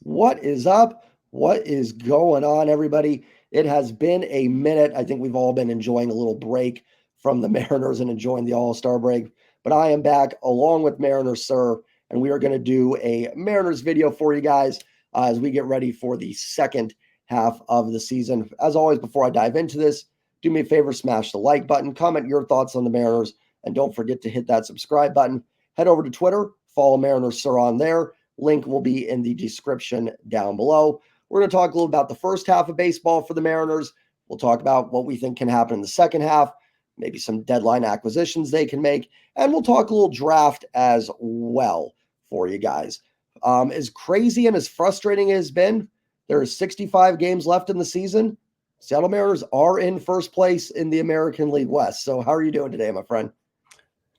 What is up? What is going on, everybody? It has been a minute. I think we've all been enjoying a little break from the Mariners and enjoying the All-Star break. But I am back along with MarinersSUR, and we are going to do a Mariners video for you guys as we get ready for the second half of the season. As always, before I dive into this, do me a favor, smash the like button, comment your thoughts on the Mariners, and don't forget to hit that subscribe button. Head over to Twitter, follow MarinersSUR on there. Link will be in the description down below. We're going to talk a little about the first half of baseball for the Mariners. We'll talk about what we think can happen in the second half, maybe some deadline acquisitions they can make, and we'll talk a little draft as well for you guys. As crazy and as frustrating it has been, there are 65 games left in the season. Seattle Mariners are in first place in the American League West. So how are you doing today, my friend?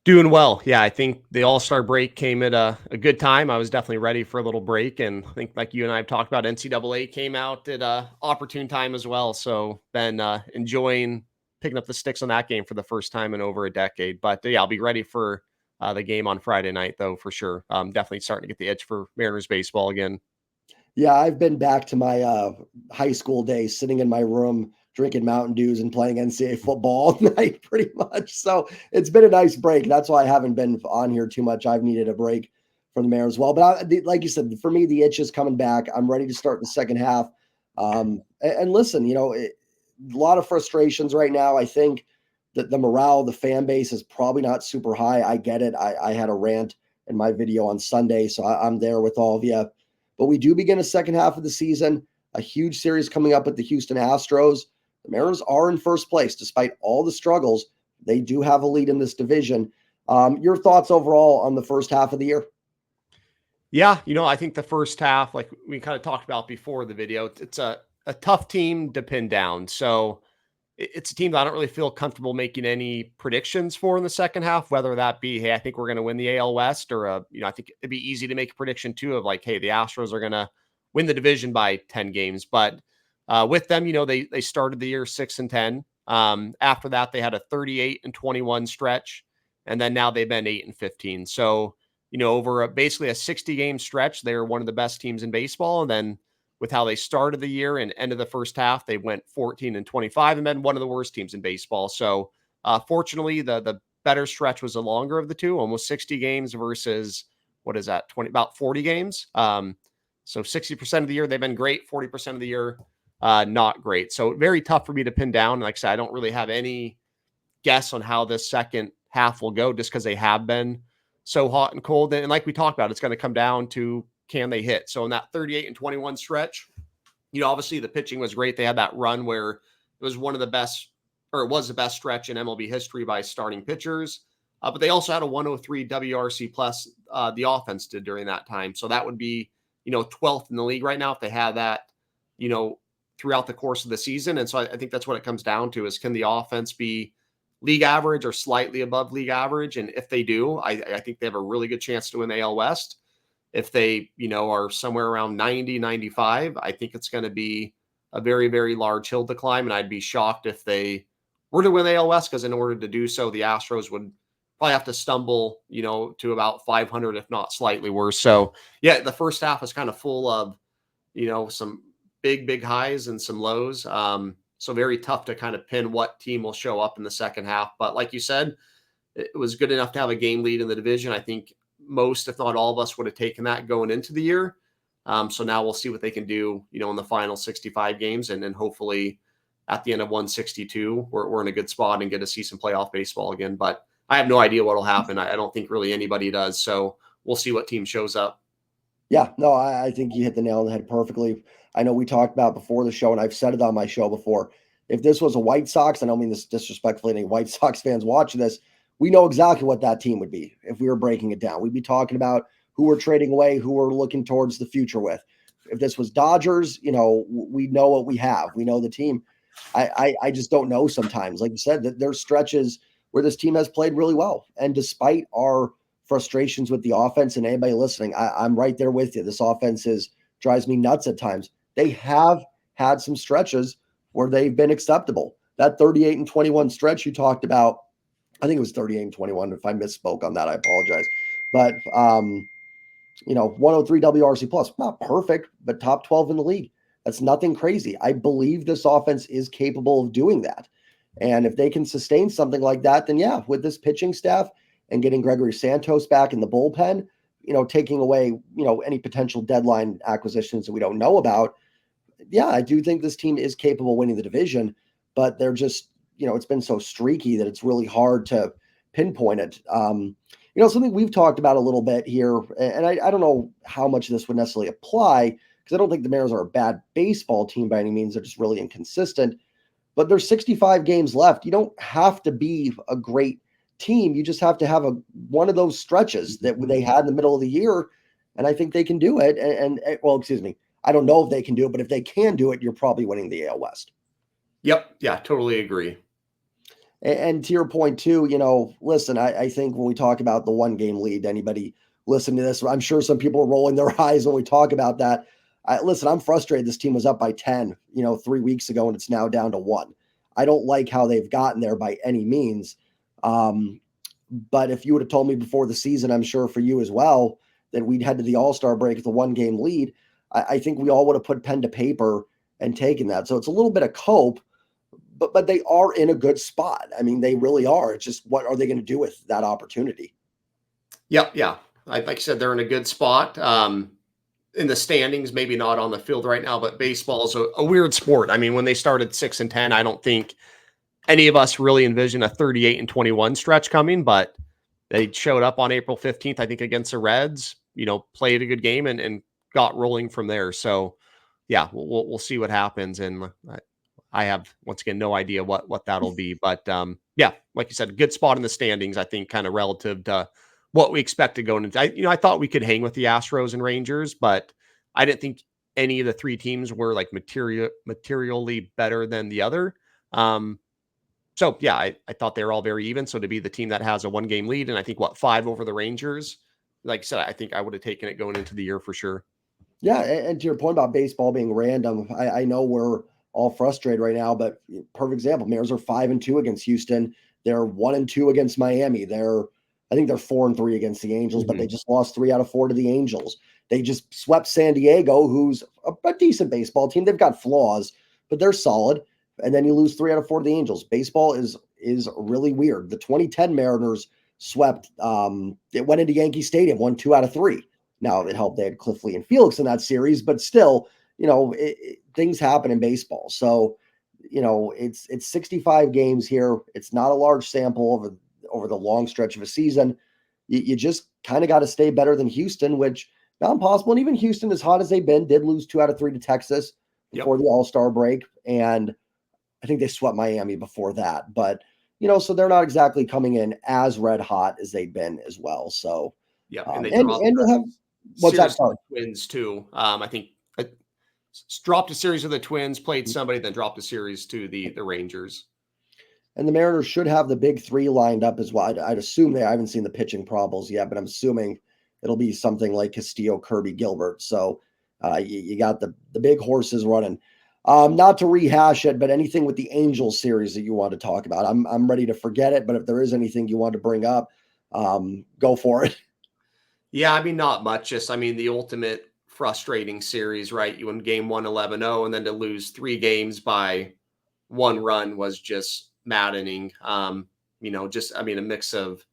Doing well. Yeah, I think the All-Star break came at a good time. I was definitely ready for a little break. And I think like you and I have talked about, NCAA came out at a opportune time as well. So been enjoying picking up the sticks on that game for the first time in over a decade. But yeah, I'll be ready for the game on Friday night, though, for sure. Definitely starting to get the itch for Mariners baseball again. Yeah, I've been back to my high school days, sitting in my room, drinking Mountain Dews and playing NCAA football all night, pretty much. So it's been a nice break. That's why I haven't been on here too much. I've needed a break from the Mariners as well. But like you said, for me, the itch is coming back. I'm ready to start the second half. And listen, a lot of frustrations right now. I think that the morale of the fan base is probably not super high. I get it. I had a rant in my video on Sunday, so I'm there with all of you. But we do begin a second half of the season, a huge series coming up with the Houston Astros. The Mariners are in first place despite all the struggles. They do have a lead in this division. Your thoughts overall on the first half of the year? Yeah, I think the first half, like we kind of talked about before the video, it's a tough team to pin down. So it's a team that I don't really feel comfortable making any predictions for in the second half, whether that be, hey, I think we're going to win the AL West, or, I think it'd be easy to make a prediction too of like, hey, the Astros are going to win the division by 10 games. But with them, they started the year 6-10. After that, they had a 38-21 stretch. And then now they've been 8-15. So, over basically a 60 game stretch, they're one of the best teams in baseball. And then with how they started the year and end of the first half, they went 14-25 and been one of the worst teams in baseball. So fortunately, the better stretch was the longer of the two, almost 60 games versus what is that, about 40 games. So 60% of the year, they've been great. 40% of the year, not great. So very tough for me to pin down. Like I said, I don't really have any guess on how this second half will go just because they have been so hot and cold. And like we talked about, it's going to come down to, can they hit? So in that 38-21 stretch, obviously the pitching was great. They had that run where it was one of the best, or it was the best stretch in MLB history by starting pitchers. But they also had a 103 WRC plus, the offense did during that time. So that would be, 12th in the league right now if they had that, throughout the course of the season. And so I think that's what it comes down to is, can the offense be league average or slightly above league average? And if they do, I think they have a really good chance to win the AL West. If they, are somewhere around 90, 95, I think it's going to be a very, very large hill to climb. And I'd be shocked if they were to win the AL West, because in order to do so, the Astros would probably have to stumble, to about 500, if not slightly worse. So yeah, the first half is kind of full of, some big, big highs and some lows. So very tough to kind of pin what team will show up in the second half. But like you said, it was good enough to have a game lead in the division. I think most, if not all of us, would have taken that going into the year. So now we'll see what they can do, in the final 65 games. And then hopefully at the end of 162, we're in a good spot and get to see some playoff baseball again. But I have no idea what will happen. I don't think really anybody does. So we'll see what team shows up. Yeah, no, I think you hit the nail on the head perfectly. I know we talked about before the show, and I've said it on my show before. If this was a White Sox, I don't mean this disrespectfully, any White Sox fans watching this, we know exactly what that team would be if we were breaking it down. We'd be talking about who we're trading away, who we're looking towards the future with. If this was Dodgers, we know what we have. We know the team. I just don't know sometimes. Like you said, that there's stretches where this team has played really well. And despite our frustrations with the offense, and anybody listening, I'm right there with you. This offense drives me nuts at times. They have had some stretches where they've been acceptable. That 38-21 stretch you talked about, I think it was 38-21. If I misspoke on that, I apologize. But 103 WRC plus, not perfect, but top 12 in the league. That's nothing crazy. I believe this offense is capable of doing that. And if they can sustain something like that, then yeah, with this pitching staff and getting Gregory Santos back in the bullpen, taking away, any potential deadline acquisitions that we don't know about, yeah, I do think this team is capable of winning the division, but they're just, it's been so streaky that it's really hard to pinpoint it. Something we've talked about a little bit here, and I don't know how much this would necessarily apply because I don't think the Mariners are a bad baseball team by any means. They're just really inconsistent. But there's 65 games left. You don't have to be a great team. You just have to have one of those stretches that they had in the middle of the year, and I think they can do it. Well, excuse me, I don't know if they can do it, but if they can do it, you're probably winning the AL West. Yep. Yeah, totally agree. And to your point too, listen, I think when we talk about the 1-game lead, anybody listen to this, I'm sure some people are rolling their eyes when we talk about that. Listen, I'm frustrated. This team was up by 10, 3 weeks ago, and it's now down to 1. I don't like how they've gotten there by any means. But if you would have told me before the season, I'm sure for you as well, that we'd head to the All-Star break with a 1-game lead, I think we all would have put pen to paper and taken that. So it's a little bit of cope, but they are in a good spot. I mean, they really are. It's just, what are they going to do with that opportunity? Yep. Yeah. Like I said, they're in a good spot. In the standings, maybe not on the field right now, but baseball is a weird sport. I mean, when they started 6-10, I don't think any of us really envisioned a 38-21 stretch coming, but they showed up on April 15th, I think, against the Reds, played a good game and got rolling from there. So yeah, we'll see what happens. And I have, once again, no idea what that'll be, but yeah, like you said, a good spot in the standings, I think, kind of relative to what we expected going into. I thought we could hang with the Astros and Rangers, but I didn't think any of the 3 teams were like materially better than the other. So yeah, I thought they were all very even. So to be the team that has a 1-game lead, and I think 5 over the Rangers, like I said, I think I would have taken it going into the year for sure. Yeah, and to your point about baseball being random, I know we're all frustrated right now, but perfect example, Mariners are 5-2 against Houston. They're 1-2 against Miami. I think they're 4-3 against the Angels, but they just lost 3 out of 4 to the Angels. They just swept San Diego, who's a decent baseball team. They've got flaws, but they're solid. And then you lose 3 out of 4 to the Angels. Baseball is really weird. The 2010 Mariners swept. It went into Yankee Stadium, won 2 out of 3. Now, it helped they had Cliff Lee and Felix in that series, but still, things happen in baseball. So, it's 65 games here. It's not a large sample over the long stretch of a season. You just kind of got to stay better than Houston, which not impossible. And even Houston, as hot as they've been, did lose 2 out of 3 to Texas before the All-Star break. And I think they swept Miami before that. But, so they're not exactly coming in as red hot as they've been as well. So, yeah, and they and you'll have what's that? Sorry. Twins too. I think dropped a series of the Twins, played somebody, then dropped a series to the Rangers. And the Mariners should have the big 3 lined up as well. I'd assume I haven't seen the pitching probables yet, but I'm assuming it'll be something like Castillo, Kirby, Gilbert. So you got the big horses running. Not to rehash it, but anything with the Angels series that you want to talk about, I'm ready to forget it. But if there is anything you want to bring up, go for it. Yeah, I mean, not much. Just, the ultimate frustrating series, right? You win game 1, 11-0, and then to lose 3 games by 1 run was just maddening. A mix of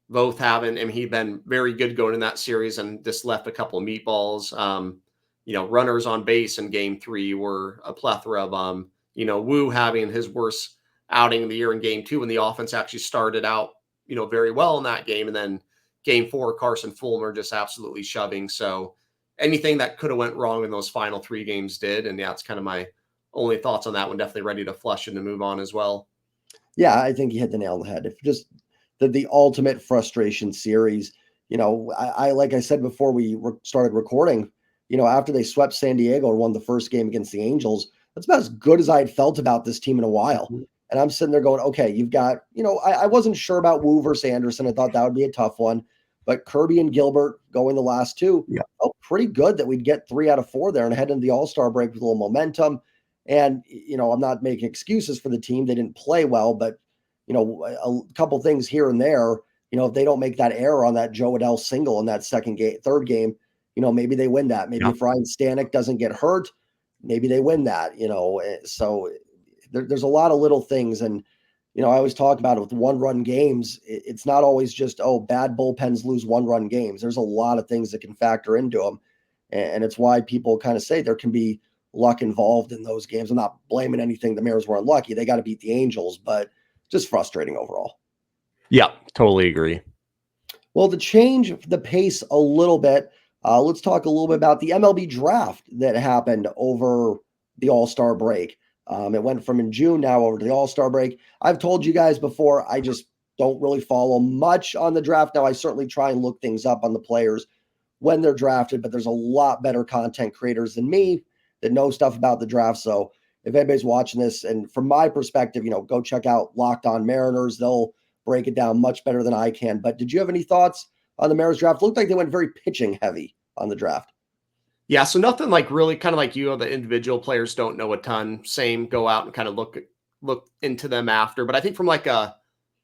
both having, he'd been very good going in that series and just left a couple of meatballs. Runners on base in game 3 were a plethora of Wu having his worst outing of the year in game 2 when the offense actually started out, very well in that game. And then game 4, Carson Fulmer just absolutely shoving. So anything that could have went wrong in those final 3 games did. And yeah, it's kind of my only thoughts on that one. Definitely ready to flush and to move on as well. Yeah, I think you hit the nail on the head. If just the ultimate frustration series, I like I said before we started recording, after they swept San Diego and won the first game against the Angels, that's about as good as I had felt about this team in a while. And I'm sitting there going, okay, you've got, I wasn't sure about Wu versus Anderson. I thought that would be a tough one. But Kirby and Gilbert going the last 2, pretty good that we'd get 3 out of 4 there and head into the All-Star break with a little momentum. And, I'm not making excuses for the team. They didn't play well, but, a couple things here and there if they don't make that error on that Joe Adell single in that third game, maybe they win that. Maybe Yeah. if Ryan Stanek doesn't get hurt, maybe they win that, so there's a lot of little things. And, I always talk about it with 1-run games. It's not always just, bad bullpens lose 1-run games. There's a lot of things that can factor into them. And it's why people kind of say there can be luck involved in those games. I'm not blaming anything. The Mariners were unlucky. They got to beat the Angels, but just frustrating overall. Yeah, totally agree. Well, to change the pace a little bit, let's talk a little bit about the MLB draft that happened over the All-Star break. It went from in June now over to the All-Star break. I've told you guys before, I just don't really follow much on the draft. Now, I certainly try and look things up on the players when they're drafted, but there's a lot better content creators than me that know stuff about the draft. So if anybody's watching this, and from my perspective, go check out Locked On Mariners. They'll break it down much better than I can. But did you have any thoughts on the Mariners draft? Looked like they went very pitching heavy on the draft. Yeah, so nothing like really kind of like the individual players don't know a ton. Same, go out and kind of look into them after. But I think from like a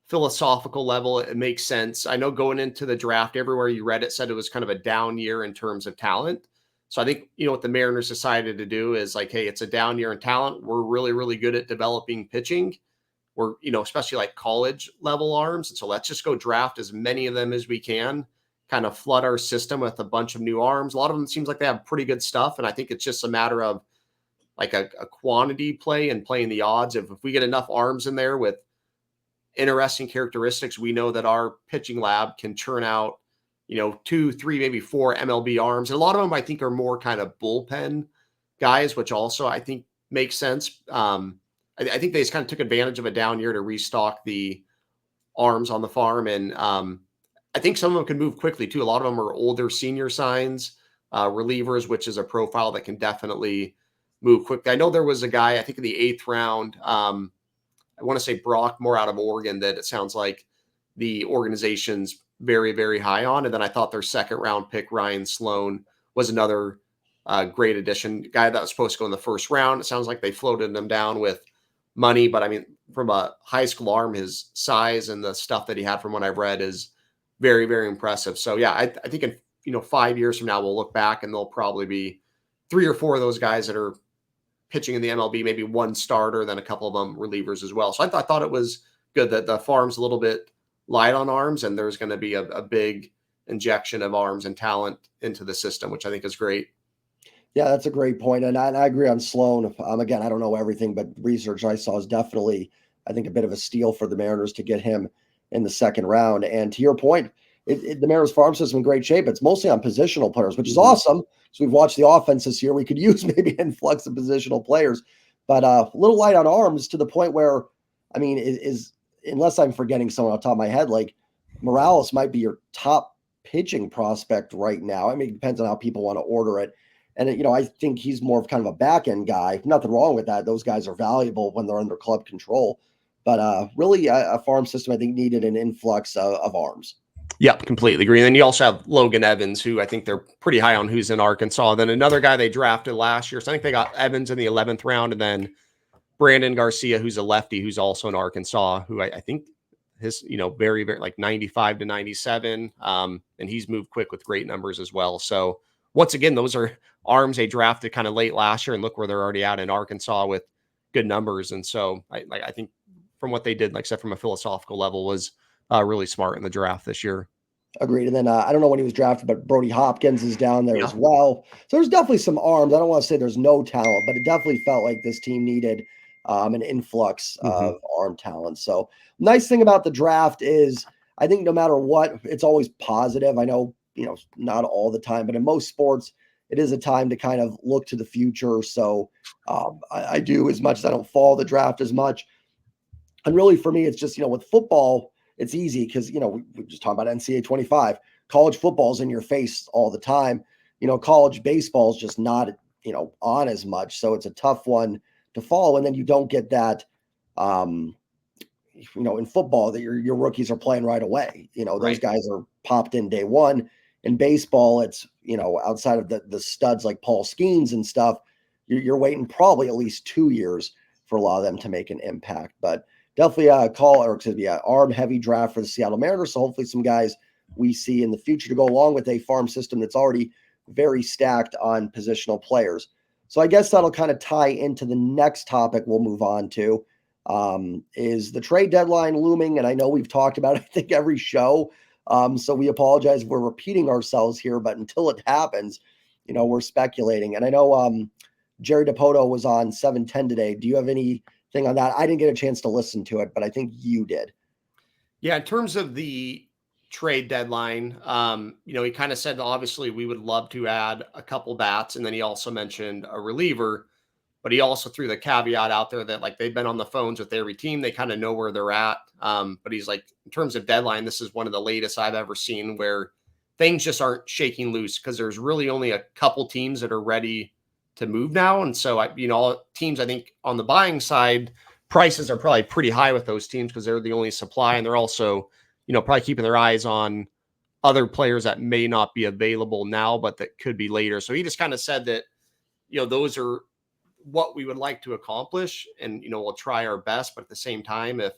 philosophical level, it makes sense. I know going into the draft, everywhere you read it said it was kind of a down year in terms of talent. So I think, what the Mariners decided to do is like, hey, it's a down year in talent. We're really, really good at developing pitching. We're, especially like college level arms. And so let's just go draft as many of them as we can, kind of flood our system with a bunch of new arms. A lot of them seems like they have pretty good stuff. And I think it's just a matter of like a quantity play and playing the odds. If we get enough arms in there with interesting characteristics, we know that our pitching lab can churn out, 2, 3, maybe 4 MLB arms. And a lot of them I think are more kind of bullpen guys, which also I think makes sense. I think they just kind of took advantage of a down year to restock the arms on the farm. And I think some of them can move quickly too. A lot of them are older senior signs, relievers, which is a profile that can definitely move quickly. I know there was a guy, I think in the 8th round, I want to say Brock more out of Oregon, that it sounds like the organization's very, very high on. And then I thought their 2nd round pick, Ryan Sloan, was another great addition. Guy that was supposed to go in the 1st round. It sounds like they floated him down with money, but I mean, from a high school arm, his size and the stuff that he had from what I've read is very, very impressive. So yeah, I think in 5 years from now, we'll look back and there'll probably be 3 or 4 of those guys that are pitching in the MLB, maybe one starter, then a couple of them relievers as well. So I thought it was good that the farm's a little bit light on arms, and there's going to be a big injection of arms and talent into the system, which I think is great. Yeah, that's a great point. And I agree on Sloan. Again, I don't know everything, but research I saw is definitely, I think, a bit of a steal for the Mariners to get him in the 2nd round. And to your point, the Mariners farm system in great shape. It's mostly on positional players, which is awesome. So we've watched the offense this year. We could use maybe an influx of positional players, but a little light on arms to the point where, I mean, is unless I'm forgetting someone off the top of my head, like Morales might be your top pitching prospect right now. I mean, it depends on how people want to order it. And, I think he's more of kind of a back end guy. Nothing wrong with that. Those guys are valuable when they're under club control. But really, a farm system, I think, needed an influx of arms. Yep, completely agree. And then you also have Logan Evans, who I think they're pretty high on, who's in Arkansas. Then another guy they drafted last year. So I think they got Evans in the 11th round, and then Brandon Garcia, who's a lefty, who's also in Arkansas, who I think his, very, very like 95 to 97. And he's moved quick with great numbers as well. So once again, those are arms they drafted kind of late last year, and look where they're already at in Arkansas with good numbers. And so I think from what they did, like I said, from a philosophical level, was really smart in the draft this year. Agreed. And then I don't know when he was drafted, but Brody Hopkins is down there Yeah. as well. So there's definitely some arms. I don't want to say there's no talent, but it definitely felt like this team needed an influx of arm talent. So nice thing about the draft is I think no matter what, it's always positive. I know, not all the time, but in most sports, it is a time to kind of look to the future. So I do, as much as I don't follow the draft as much. And really for me, it's just, with football, it's easy because, we just talked about NCAA 25. College football's in your face all the time. College baseball is just not, on as much. So it's a tough one to follow. And then you don't get that, in football that your rookies are playing right away. Those Right. guys are popped in day one. In baseball, it's, outside of the studs like Paul Skeens and stuff, you're waiting probably at least 2 years for a lot of them to make an impact. But definitely arm heavy draft for the Seattle Mariners. So hopefully some guys we see in the future to go along with a farm system that's already very stacked on positional players. So I guess that'll kind of tie into the next topic we'll move on to, is the trade deadline looming. And I know we've talked about it, I think, every show. So we apologize if we're repeating ourselves here, but until it happens, we're speculating. And I know Jerry DiPoto was on 710 today. Do you have anything on that? I didn't get a chance to listen to it, but I think you did. Yeah, in terms of the trade deadline, he kind of said, obviously, we would love to add a couple bats. And then he also mentioned a reliever, but he also threw the caveat out there that like they've been on the phones with every team. They kind of know where they're at. But he's like, in terms of deadline, this is one of the latest I've ever seen where things just aren't shaking loose because there's really only a couple teams that are ready to move now. And so, all teams, I think on the buying side, prices are probably pretty high with those teams because they're the only supply. And they're also, probably keeping their eyes on other players that may not be available now, but that could be later. So he just kind of said that, those are what we would like to accomplish. And, we'll try our best. But at the same time, if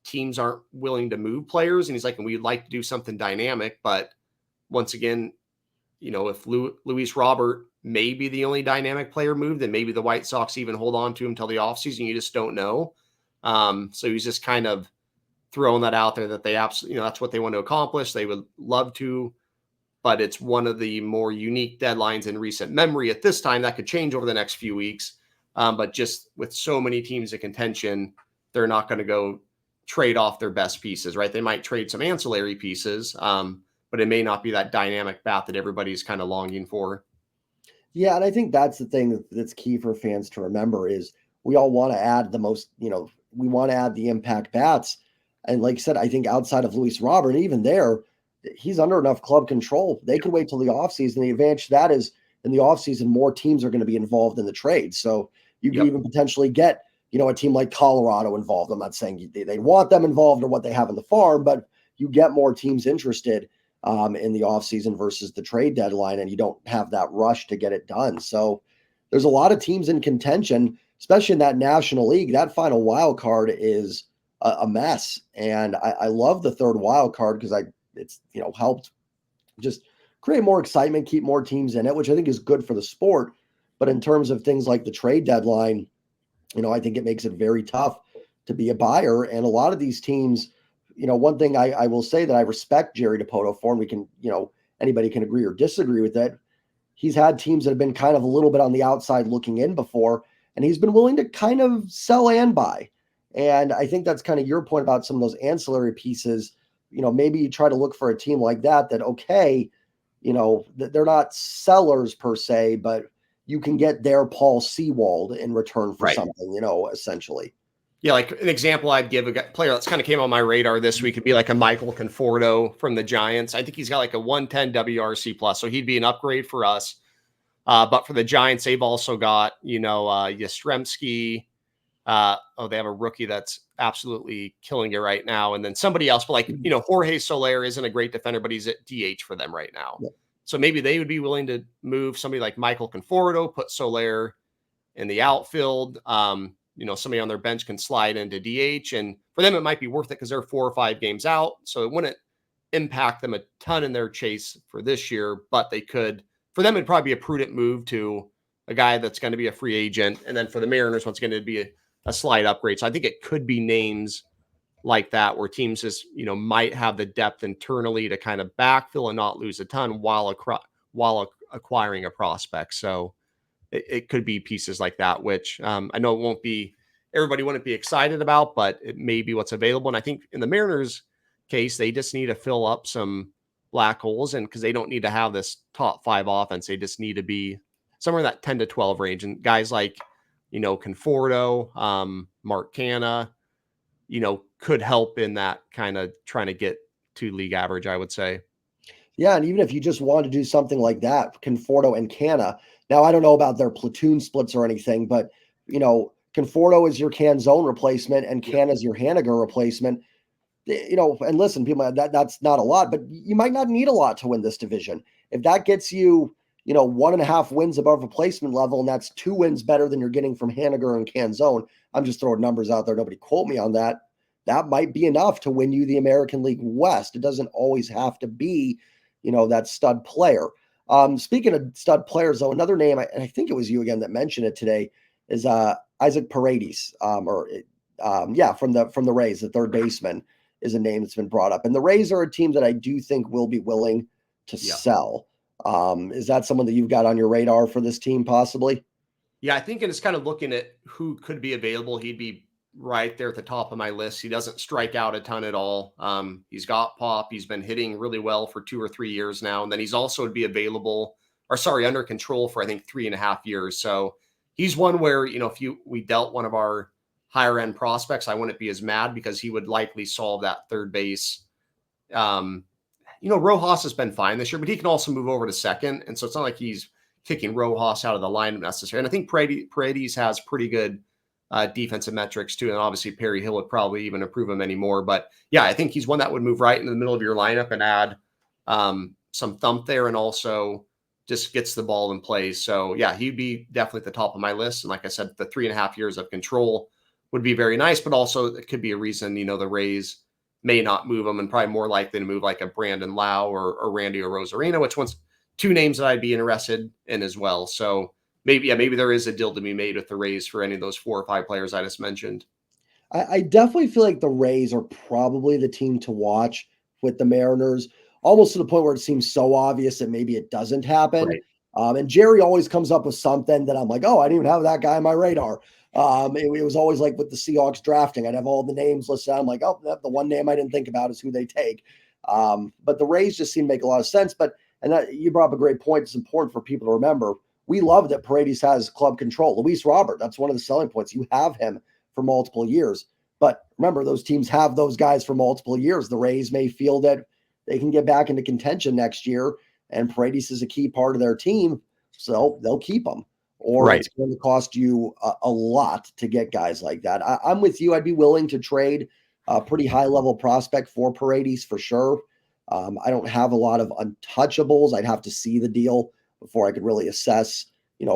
teams aren't willing to move players, and he's like, and we'd like to do something dynamic, but once again, if Luis Robert may be the only dynamic player moved, then maybe the White Sox even hold on to him until the offseason. You just don't know. So he's just kind of throwing that out there that they absolutely, that's what they want to accomplish. They would love to, but it's one of the more unique deadlines in recent memory at this time. That could change over the next few weeks. But just with so many teams in contention, they're not going to go trade off their best pieces, right? They might trade some ancillary pieces, but it may not be that dynamic bat that everybody's kind of longing for. Yeah, and I think that's the thing that's key for fans to remember is we all want to add the most, we want to add the impact bats. And like I said, I think outside of Luis Robert, even there, he's under enough club control. They could wait till the offseason. The advantage to that is in the offseason, more teams are going to be involved in the trade. So you can even potentially get, a team like Colorado involved. I'm not saying they want them involved or what they have in the farm, but you get more teams interested in the offseason versus the trade deadline, and you don't have that rush to get it done. So there's a lot of teams in contention, especially in that National League. That final wild card is a mess. And I love the third wild card because it's helped just create more excitement, keep more teams in it, which I think is good for the sport. But in terms of things like the trade deadline, I think it makes it very tough to be a buyer. And a lot of these teams, one thing I will say that I respect Jerry DiPoto for, and we can, anybody can agree or disagree with it. He's had teams that have been kind of a little bit on the outside looking in before, and he's been willing to kind of sell and buy. And I think that's kind of your point about some of those ancillary pieces. Maybe you try to look for a team like that, okay, they're not sellers per se, but you can get their Paul Sewald in return for something, essentially. Yeah, like an example I'd give a player that's kind of came on my radar this week would be like a Michael Conforto from the Giants. I think he's got like a 110 WRC plus, so he'd be an upgrade for us. But for the Giants, they've also got, Yastrzemski. They have a rookie that's absolutely killing it right now. And then somebody else, but like, Jorge Soler isn't a great defender, but he's at DH for them right now. Yep. So maybe they would be willing to move somebody like Michael Conforto, put Soler in the outfield. Somebody on their bench can slide into DH. And for them, it might be worth it because they're 4 or 5 games out. So it wouldn't impact them a ton in their chase for this year, but they could, for them, it'd probably be a prudent move to a guy that's going to be a free agent. And then for the Mariners, once again, it'd be a slight upgrade. So I think it could be names like that where teams just, might have the depth internally to kind of backfill and not lose a ton while acquiring a prospect. So it could be pieces like that, which I know everybody wouldn't be excited about, but it may be what's available. And I think in the Mariners case, they just need to fill up some black holes, and because they don't need to have this top 5 offense, they just need to be somewhere in that 10 to 12 range. And guys like, Conforto, Mark Canha, could help in that kind of trying to get to league average, I would say. Yeah, and even if you just want to do something like that, Conforto and Canha. Now, I don't know about their platoon splits or anything, but, Conforto is your Canzone replacement and Canha is your Haniger replacement. And listen, people, that's not a lot, but you might not need a lot to win this division. If that gets you, 1.5 wins above replacement level, and that's 2 wins better than you're getting from Haniger and Canzone. I'm just throwing numbers out there. Nobody quote me on that. That might be enough to win you the American League West. It doesn't always have to be, that stud player. Speaking of stud players, though, another name, and I think it was you again that mentioned it today, is Isaac Paredes, from the Rays, the third baseman is a name that's been brought up. And the Rays are a team that I do think will be willing to sell. Is that someone that you've got on your radar for this team possibly? Yeah, I think it's kind of looking at who could be available. He'd be right there at the top of my list. He doesn't strike out a ton at all. He's got pop. He's been hitting really well for 2 or 3 years now. And then he's also would be under control for, I think, 3.5 years. So he's one where, if we dealt one of our higher end prospects, I wouldn't be as mad because he would likely solve that third base. Rojas has been fine this year, but he can also move over to second. And so it's not like he's kicking Rojas out of the lineup necessarily. And I think Paredes has pretty good defensive metrics too. And obviously Perry Hill would probably even improve him anymore. But yeah, I think he's one that would move right in the middle of your lineup and add some thump there, and also just gets the ball in play. So yeah, he'd be definitely at the top of my list. And like I said, the 3.5 years of control would be very nice, but also it could be a reason, the Rays may not move him, and probably more likely to move like a Brandon Lau or Randy Arozarena, which one's 2 names that I'd be interested in as well. So maybe there is a deal to be made with the Rays for any of those 4 or 5 players I just mentioned. I definitely feel like the Rays are probably the team to watch with the Mariners, almost to the point where it seems so obvious that maybe it doesn't happen. Right. And Jerry always comes up with something that I'm like, oh, I didn't even have that guy on my radar. It was always like with the Seahawks drafting, I'd have all the names listed. I'm like, oh, the one name I didn't think about is who they take. But the Rays just seem to make a lot of sense. And that, you brought up a great point. It's important for people to remember. We love that Paredes has club control. Luis Robert, that's one of the selling points. You have him for multiple years. But remember, those teams have those guys for multiple years. The Rays may feel that they can get back into contention next year, and Paredes is a key part of their team, so they'll keep him. Or it's going to cost you a lot to get guys like that. I'm with you. I'd be willing to trade a pretty high-level prospect for Paredes for sure. I don't have a lot of untouchables. I'd have to see the deal before I could really assess,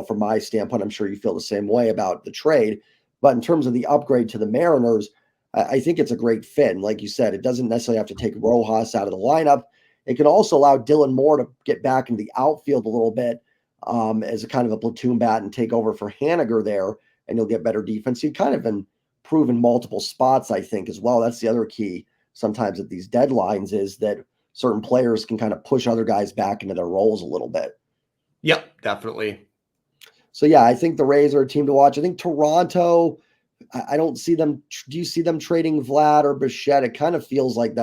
from my standpoint. I'm sure you feel the same way about the trade. But in terms of the upgrade to the Mariners, I think it's a great fit. And like you said, it doesn't necessarily have to take Rojas out of the lineup. It can also allow Dylan Moore to get back into the outfield a little bit as a kind of a platoon bat and take over for Haniger there, and you'll get better defense. You've kind of been proven multiple spots, I think, as well. That's the other key sometimes at these deadlines, is that certain players can kind of push other guys back into their roles a little bit. Yep, definitely. So, yeah, I think the Rays are a team to watch. I think Toronto, I don't see them. Do you see them trading Vlad or Bichette? It kind of feels like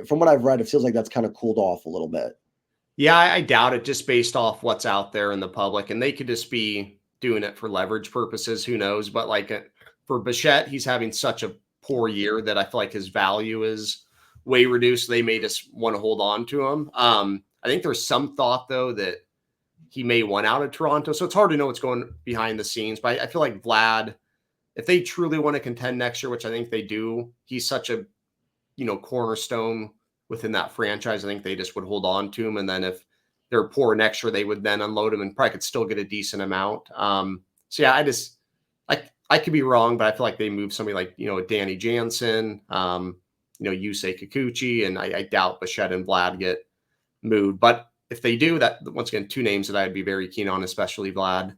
from what I've read, it feels like that's kind of cooled off a little bit. Yeah, I doubt it, just based off what's out there in the public. And they could just be doing it for leverage purposes. Who knows? But for Bichette, he's having such a poor year that I feel like his value is way reduced. They may just want to hold on to him. I think there's some thought, though, that he may want out of Toronto. So it's hard to know what's going behind the scenes. But I feel like Vlad, if they truly want to contend next year, which I think they do, he's such a, cornerstone within that franchise. I think they just would hold on to him. And then if they're poor next year, they would then unload him and probably could still get a decent amount. So yeah, I could be wrong, but I feel like they move somebody like, Danny Jansen, Yusei Kikuchi, and I doubt Bichette and Vlad get moved. But if they do, that, once again, 2 names that I'd be very keen on, especially Vlad.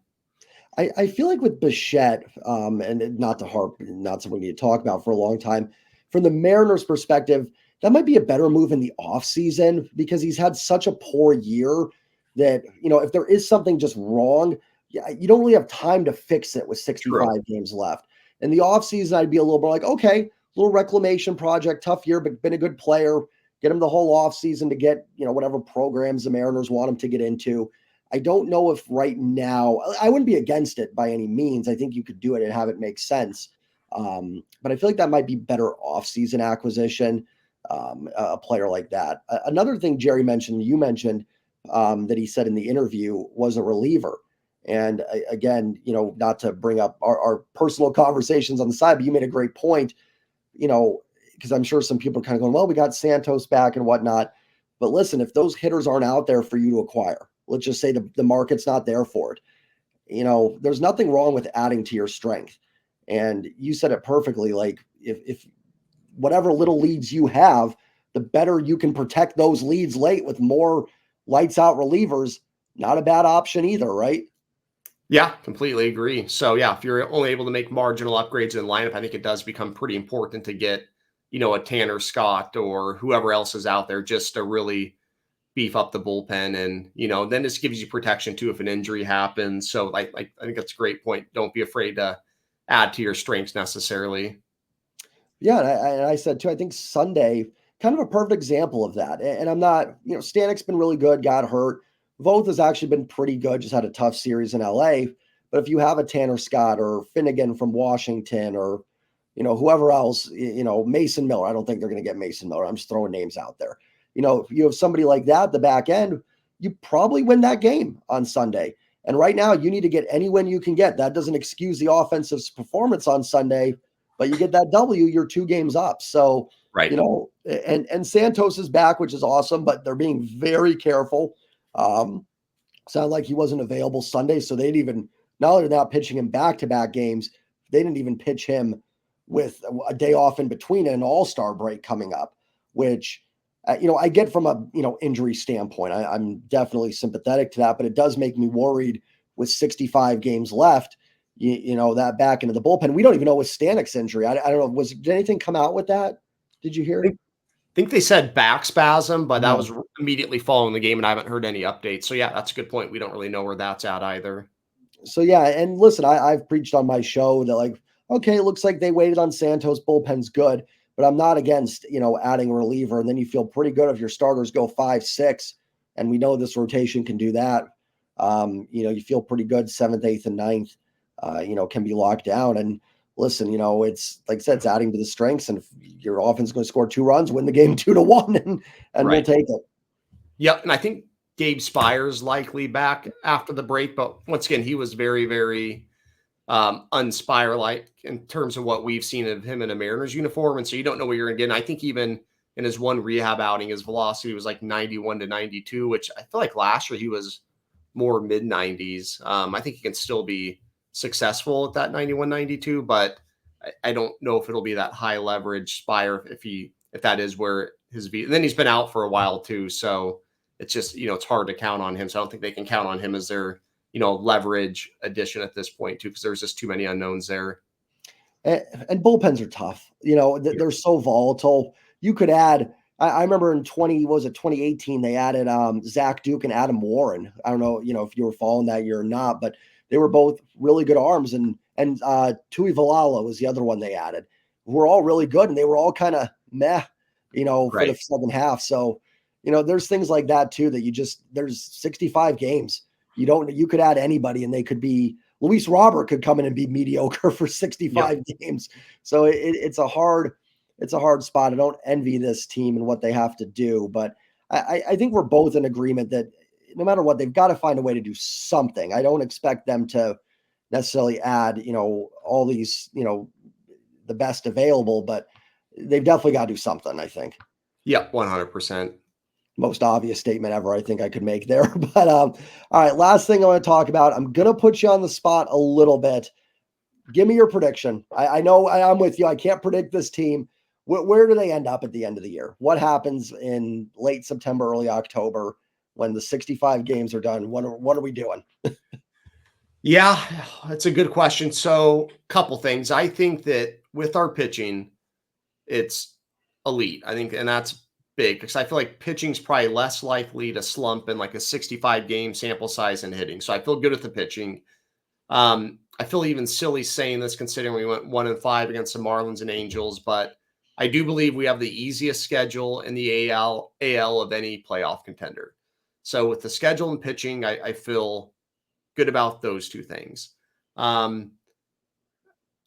I feel like with Bichette, and not something we need to talk about for a long time, from the Mariners' perspective, that might be a better move in the offseason, because he's had such a poor year that, if there is something just wrong, you don't really have time to fix it with 65 games left. In the offseason, I'd be a little bit like, okay, little reclamation project, tough year, but been a good player. Get him the whole offseason to get, whatever programs the Mariners want him to get into. I don't know if right now, I wouldn't be against it by any means. I think you could do it and have it make sense. But I feel like that might be better offseason acquisition, a player like that. Another thing Jerry mentioned, you mentioned, that he said in the interview, was a reliever. And again, not to bring up our personal conversations on the side, but you made a great point, because I'm sure some people are kind of going, well, we got Santos back and whatnot. But listen, if those hitters aren't out there for you to acquire, let's just say the market's not there for it. There's nothing wrong with adding to your strength. And you said it perfectly. Like if whatever little leads you have, the better you can protect those leads late with more lights out relievers. Not a bad option either, right? Yeah, completely agree. So yeah, if you're only able to make marginal upgrades in the lineup, I think it does become pretty important to get, a Tanner Scott or whoever else is out there just to really beef up the bullpen. And, then this gives you protection too if an injury happens. So like I think that's a great point. Don't be afraid to add to your strengths necessarily. Yeah, and I said too, I think Sunday, kind of a perfect example of that. And I'm not, Stanek's been really good, got hurt. Voth has actually been pretty good, just had a tough series in LA. But if you have a Tanner Scott or Finnegan from Washington or, whoever else, Mason Miller, I don't think they're going to get Mason Miller. I'm just throwing names out there. If you have somebody like that at the back end, you probably win that game on Sunday. And right now, you need to get any win you can get. That doesn't excuse the offensive performance on Sunday, but you get that W, you're 2 games up. So, Right. And Santos is back, which is awesome, but they're being very careful. Sounded like he wasn't available Sunday, so they'd even, not only not pitching him back-to-back games, they didn't even pitch him with a day off in between and an all-star break coming up, which, I get from a, injury standpoint. I'm definitely sympathetic to that, but it does make me worried with 65 games left, that back into the bullpen. We don't even know with Stanek's injury. I don't know. Did anything come out with that? Did you hear? I think they said back spasm, but that No. was immediately following the game, and I haven't heard any updates. So yeah, that's a good point. We don't really know where that's at either. So yeah, and listen, I've preached on my show that like, okay, it looks like they waited on Santos, bullpen's good, but I'm not against, adding a reliever. And then you feel pretty good if your starters go 5-6, and we know this rotation can do that. You feel pretty good 7th, 8th, and 9th, can be locked down. And listen, it's like I said, it's adding to the strengths. And if your offense is going to score 2 runs, win the game 2-1, and Right. we'll take it. Yep. And I think Gabe Spires likely back after the break, but once again, he was very, very unspire-like in terms of what we've seen of him in a Mariners uniform. And so you don't know what you're going to get. And I think even in his one rehab outing, his velocity was like 91 to 92, which I feel like last year he was more mid 90s. I think he can still be successful at that 91, 92, but I don't know if it'll be that high leverage Spire if that is where and then he's been out for a while too. So it's just, it's hard to count on him. So I don't think they can count on him as their, leverage addition at this point too, because there's just too many unknowns there. And bullpens are tough. They're so volatile. You could add, I remember in 2018, they added Zach Duke and Adam Warren. I don't know, if you were following that year or not, but they were both really good arms. And Tui Valala was the other one they added. We're all really good, and they were all kind of meh, for the second half. So, there's things like that too that there's 65 games. You could add anybody, and they could be Luis Robert could come in and be mediocre for 65 games. So it's a hard spot. I don't envy this team and what they have to do, but I think we're both in agreement that no matter what, they've got to find a way to do something. I don't expect them to necessarily add, all these, the best available, but they've definitely got to do something, I think. Yeah, 100%. Most obvious statement ever I think I could make there. But all right, last thing I want to talk about. I'm going to put you on the spot a little bit. Give me your prediction. I know I'm with you. I can't predict this team. Where do they end up at the end of the year? What happens in late September, early October when the 65 games are done? What are we doing? Yeah, that's a good question. So, couple things. I think that with our pitching, it's elite. I think, and that's big because I feel like pitching's probably less likely to slump in like a 65 game sample size and hitting. So I feel good with the pitching. I feel even silly saying this considering we went 1-5 against the Marlins and Angels, but I do believe we have the easiest schedule in the AL of any playoff contender. So with the schedule and pitching, I feel good about those two things.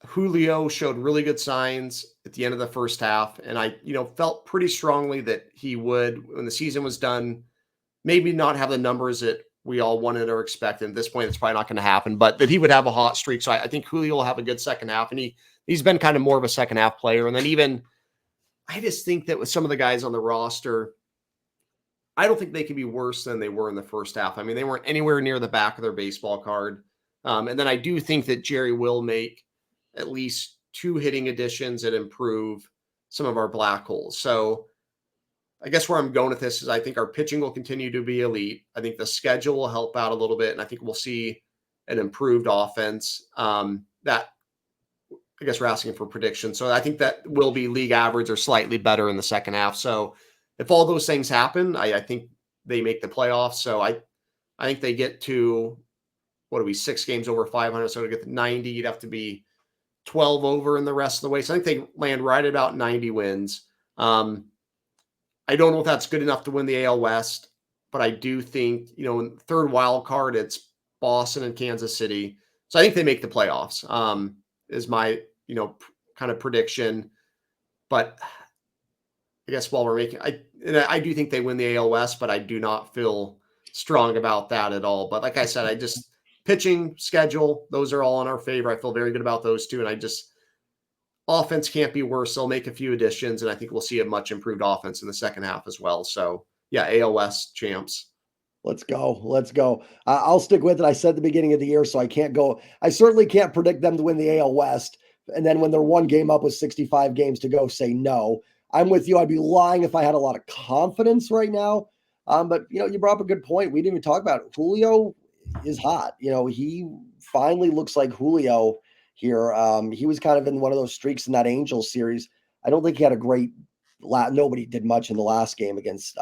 Julio showed really good signs at the end of the first half. And I, felt pretty strongly that he would, when the season was done, maybe not have the numbers that we all wanted or expected. At this point, it's probably not going to happen, but that he would have a hot streak. So I think Julio will have a good second half. And he's been kind of more of a second half player. And then I just think that with some of the guys on the roster, I don't think they can be worse than they were in the first half. I mean, they weren't anywhere near the back of their baseball card. And then I do think that Jerry will make at least 2 hitting additions that improve some of our black holes. So I guess where I'm going with this is I think our pitching will continue to be elite. I think the schedule will help out a little bit, and I think we'll see an improved offense. That I guess we're asking for predictions. So I think that will be league average or slightly better in the second half. So if all those things happen, I think they make the playoffs. So I think they get to, what are we, 6 games over 500. So to get to 90, you'd have to be 12 over in the rest of the way. So I think they land right at about 90 wins. I don't know if that's good enough to win the AL West, but I do think, in third wild card, it's Boston and Kansas City. So I think they make the playoffs, is my, kind of prediction. But I guess while we're making, I do think they win the AL West, but I do not feel strong about that at all. But like I said, pitching, schedule, those are all in our favor. I feel very good about those two. And offense can't be worse. They'll make a few additions, and I think we'll see a much improved offense in the second half as well. So yeah, AL West champs. Let's go. Let's go. I'll stick with it. I said at the beginning of the year, so I can't go. I certainly can't predict them to win the AL West. And then when they're one game up with 65 games to go, say no. I'm with you. I'd be lying if I had a lot of confidence right now. But you brought up a good point. We didn't even talk about it. Julio is hot. He finally looks like Julio here. He was kind of in one of those streaks in that Angels series. I don't think he had a great nobody did much in the last game against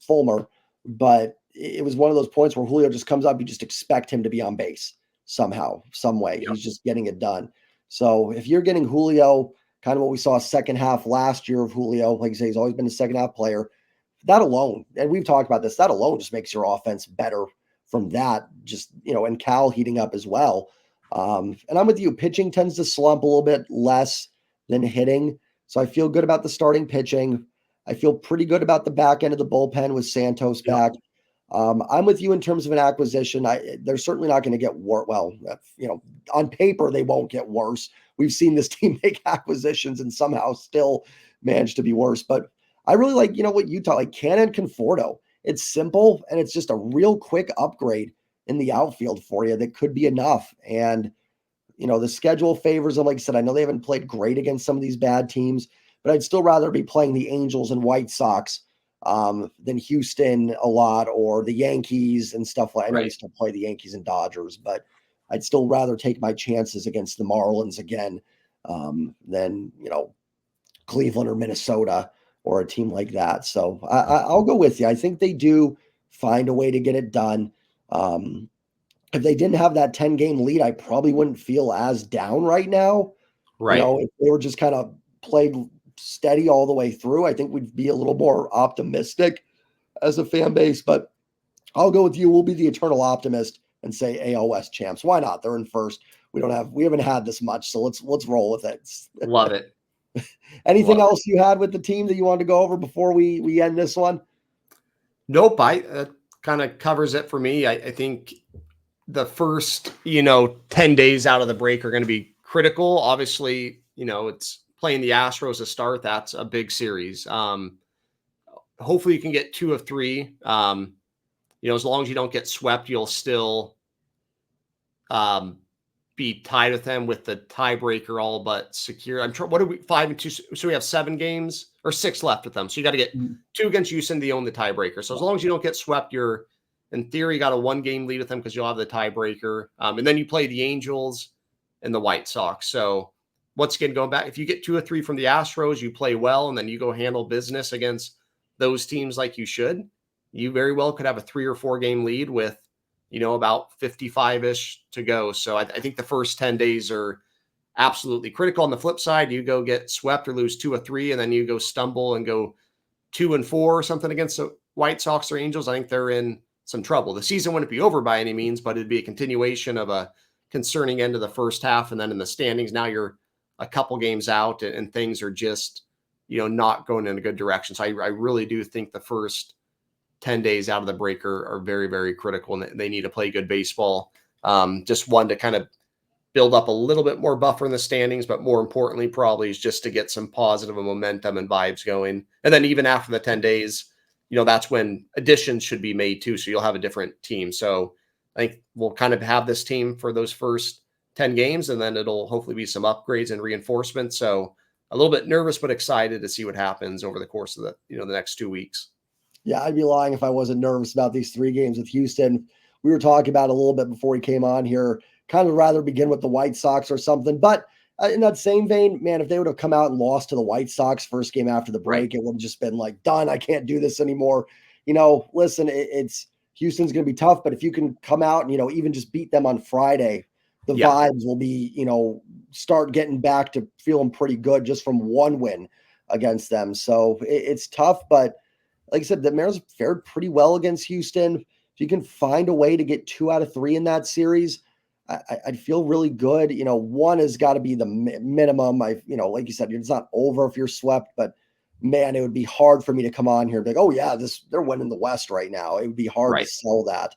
Fulmer. But it was one of those points where Julio just comes up. You just expect him to be on base somehow, some way. Yep. He's just getting it done. So if you're getting Julio, kind of what we saw second half last year of Julio, like you say, he's always been a second half player. That alone, and we've talked about this, that alone just makes your offense better from that. Just, and Cal heating up as well. And I'm with you. Pitching tends to slump a little bit less than hitting. So I feel good about the starting pitching. I feel pretty good about the back end of the bullpen with Santos back. I'm with you in terms of an acquisition. They're certainly not going to get worse. Well, on paper, they won't get worse. We've seen this team make acquisitions and somehow still manage to be worse. But I really like, what Utah, like Cannon Conforto. It's simple, and it's just a real quick upgrade in the outfield for you that could be enough. And, the schedule favors them. Like I said, I know they haven't played great against some of these bad teams, but I'd still rather be playing the Angels and White Sox than Houston a lot, or the Yankees and stuff like. I know they still play the Yankees and Dodgers, but I'd still rather take my chances against the Marlins again than Cleveland or Minnesota or a team like that. So I'll go with you. I think they do find a way to get it done. If they didn't have that 10-game lead, I probably wouldn't feel as down right now. Right. If they were just kind of played steady all the way through, I think we'd be a little more optimistic as a fan base. But I'll go with you. We'll be the eternal optimist and say AL West champs. Why not? They're in first. We haven't had this much, so let's roll with it. Love it. Anything else you had with the team that you wanted to go over before we end this one? Nope. That kind of covers it for me. I think the first 10 days out of the break are going to be critical. Obviously, it's playing the Astros to start. That's a big series. Hopefully you can get 2 of 3. As long as you don't get swept, you'll still be tied with them with the tiebreaker all but secure. What are we, 5-2? So we have 7 games or 6 left with them. So you got to get 2 against Houston to own the tiebreaker. So as long as you don't get swept, you're in theory got a 1-game lead with them because you'll have the tiebreaker. And then you play the Angels and the White Sox. So once again, going back, if you get 2 or 3 from the Astros, you play well, and then you go handle business against those teams like you should, you very well could have a 3 or 4 game lead with, about 55-ish to go. So I think the first 10 days are absolutely critical. On the flip side, you go get swept or lose 2 or 3, and then you go stumble and go 2-4 or something against the White Sox or Angels. I think they're in some trouble. The season wouldn't be over by any means, but it'd be a continuation of a concerning end of the first half. And then in the standings, now you're a couple games out and things are just, not going in a good direction. So I really do think the first 10 days out of the break are very, very critical, and they need to play good baseball. Just one to kind of build up a little bit more buffer in the standings, but more importantly, probably is just to get some positive momentum and vibes going. And then even after the 10 days, that's when additions should be made too. So you'll have a different team. So I think we'll kind of have this team for those first 10 games, and then it'll hopefully be some upgrades and reinforcements. So a little bit nervous, but excited to see what happens over the course of the next 2 weeks. Yeah, I'd be lying if I wasn't nervous about these 3 games with Houston. We were talking about a little bit before we came on here. Kind of rather begin with the White Sox or something. But in that same vein, man, if they would have come out and lost to the White Sox first game after the Right. break, it would have just been like, done. I can't do this anymore. Listen, it's Houston's going to be tough, but if you can come out and, even just beat them on Friday, the Yeah. vibes will be, start getting back to feeling pretty good just from one win against them. So it's tough, but like I said, the Mariners fared pretty well against Houston. If you can find a way to get 2 out of 3 in that series, I'd feel really good. One has got to be the minimum. Like you said, it's not over if you're swept, but man, it would be hard for me to come on here and be like, oh yeah, they're winning the West right now. It would be hard to Right. sell that.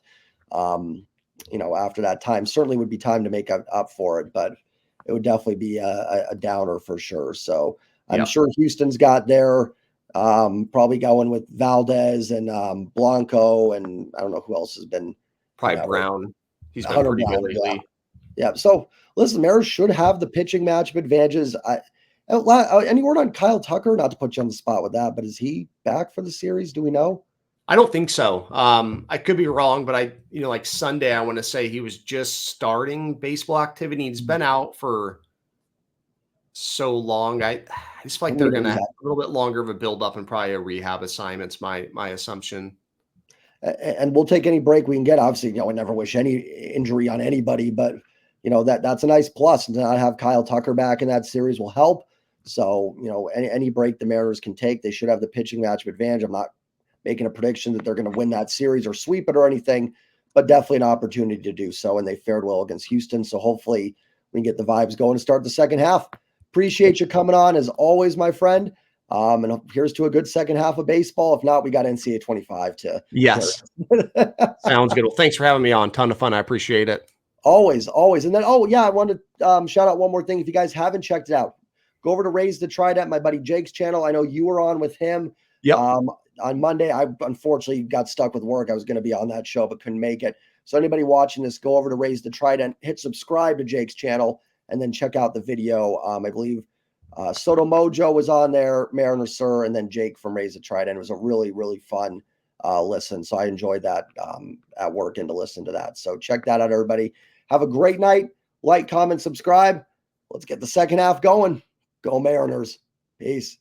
After that time, certainly would be time to make up for it, but it would definitely be a downer for sure. So I'm Yeah. sure Houston's got their probably going with Valdez and Blanco, and I don't know who else has been in Probably that. Brown. He's been Hunter pretty good Brown, yeah. lately. Yeah. So listen, Mariners should have the pitching matchup advantages. Any word on Kyle Tucker? Not to put you on the spot with that, but is he back for the series? Do we know? I don't think so. I could be wrong, but like Sunday, I want to say he was just starting baseball activity. He's been out for so long. I just feel like they're going to have a little bit longer of a build up and probably a rehab assignment's my assumption. And we'll take any break we can get. Obviously, I never wish any injury on anybody, but that's a nice plus. And to not have Kyle Tucker back in that series will help. So, any break the Mariners can take, they should have the pitching matchup advantage. I'm not making a prediction that they're going to win that series or sweep it or anything, but definitely an opportunity to do so. And they fared well against Houston. So hopefully we can get the vibes going to start the second half. Appreciate you coming on as always, my friend. And here's to a good second half of baseball. If not, we got NCAA 25 to. Yes. Sounds good. Well, thanks for having me on. Ton of fun. I appreciate it. Always. And then, I wanted to shout out one more thing. If you guys haven't checked it out, go over to Raise the Trident, my buddy Jake's channel. I know you were on with him. Yep. On Monday. I unfortunately got stuck with work. I was going to be on that show, but couldn't make it. So anybody watching this, go over to Raise the Trident, hit subscribe to Jake's channel, and then check out the video. I believe Soto Mojo was on there, MarinersSUR, and then Jake from Raise the Trident. It was a really, really fun listen. So I enjoyed that at work and to listen to that. So check that out, everybody. Have a great night. Like, comment, subscribe. Let's get the second half going. Go Mariners. Peace.